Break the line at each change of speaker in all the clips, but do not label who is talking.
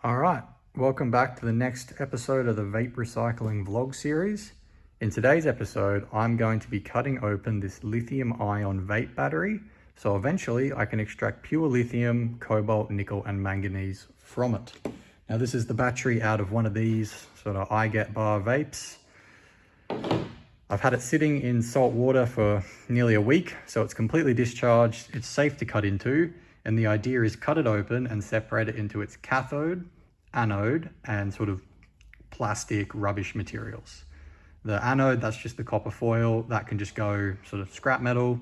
All right, welcome back to the next episode of the vape recycling vlog series. In today's episode, I'm going to be cutting open this lithium-ion vape battery, so eventually I can extract pure lithium, cobalt, nickel, and manganese from it. Now this is the battery out of one of these sort of I Get bar vapes. I've had it sitting in salt water for nearly a week, so it's completely discharged, it's safe to cut into, and the idea is cut it open and separate it into its cathode, anode, and sort of plastic rubbish materials. The anode, that's just the copper foil, that can just go sort of scrap metal.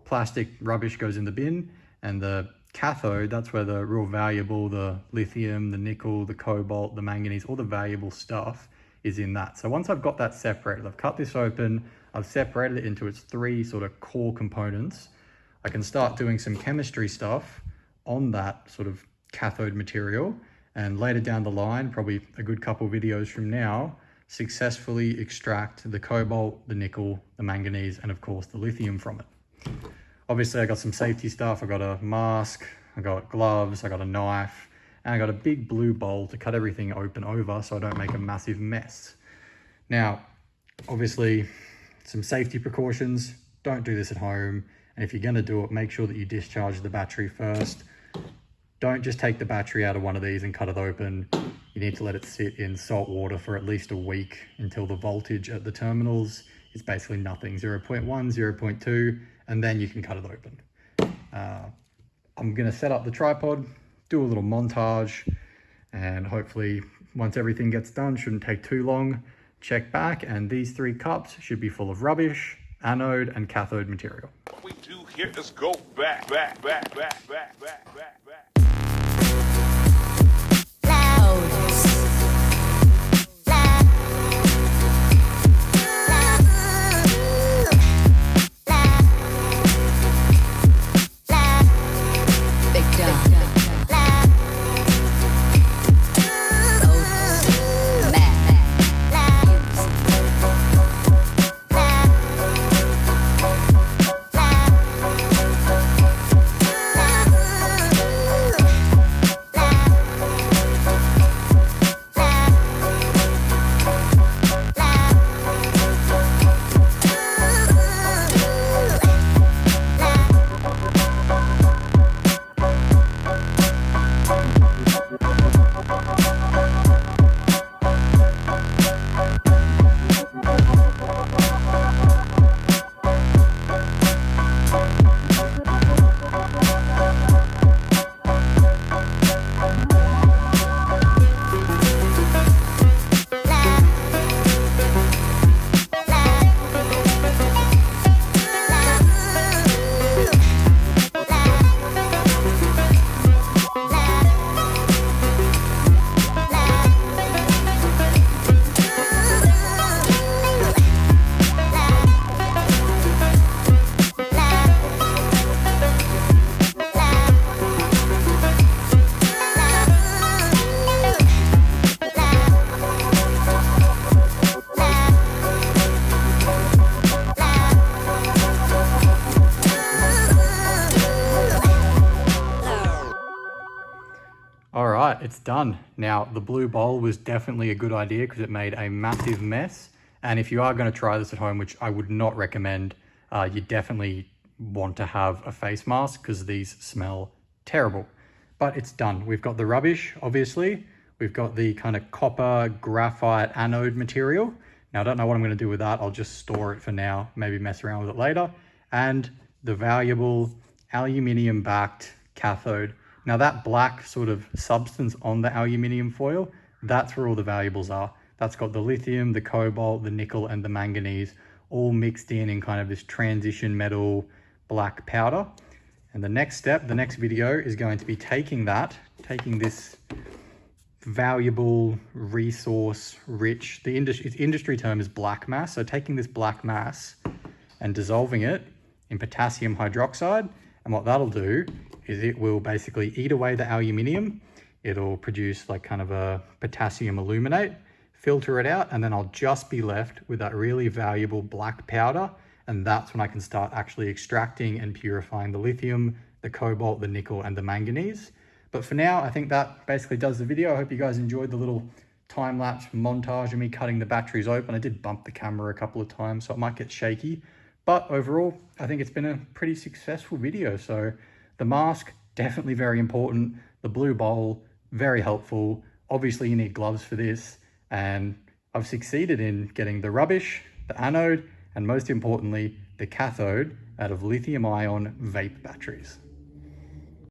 Plastic rubbish goes in the bin, and the cathode, that's where the real valuable, the lithium, the nickel, the cobalt, the manganese, all the valuable stuff is in that. So once I've got that separated, I've cut this open, I've separated it into its three sort of core components, I can start doing some chemistry stuff on that sort of cathode material, and later down the line, probably a good couple videos from now, successfully extract the cobalt, the nickel, the manganese, and of course the lithium from it. Obviously I got some safety stuff. I got a mask, I got gloves, I got a knife, and I got a big blue bowl to cut everything open over so I don't make a massive mess. Now, obviously some safety precautions, don't do this at home. And if you're gonna do it, make sure that you discharge the battery first. Don't just take the battery out of one of these and cut it open. You need to let it sit in salt water for at least a week until the voltage at the terminals is basically nothing, 0.1, 0.2, and then you can cut it open. I'm gonna set up the tripod, do a little montage, and hopefully once everything gets done, shouldn't take too long, check back, and these three cups should be full of rubbish, anode, and cathode material.
What we do here is go back.
All right, it's done. Now, the blue bowl was definitely a good idea because it made a massive mess. And if you are going to try this at home, which I would not recommend, you definitely want to have a face mask because these smell terrible. But it's done. We've got the rubbish, obviously. We've got the kind of copper graphite anode material. Now, I don't know what I'm going to do with that. I'll just store it for now, maybe mess around with it later. And the valuable aluminium-backed cathode. Now that black sort of substance on the aluminium foil, that's where all the valuables are. That's got the lithium, the cobalt, the nickel, and the manganese all mixed in kind of this transition metal black powder. And the next step, the next video is going to be taking this valuable resource rich, its industry term is black mass. So taking this black mass and dissolving it in potassium hydroxide. And what that'll do is it will basically eat away the aluminium. It'll produce like kind of a potassium aluminate, filter it out, and then I'll just be left with that really valuable black powder. And that's when I can start actually extracting and purifying the lithium, the cobalt, the nickel, and the manganese. But for now, I think that basically does the video. I hope you guys enjoyed the little time-lapse montage of me cutting the batteries open. I did bump the camera a couple of times, so it might get shaky. But overall, I think it's been a pretty successful video. So the mask, definitely very important. The blue bowl, very helpful. Obviously, you need gloves for this. And I've succeeded in getting the rubbish, the anode, and most importantly, the cathode out of lithium-ion vape batteries.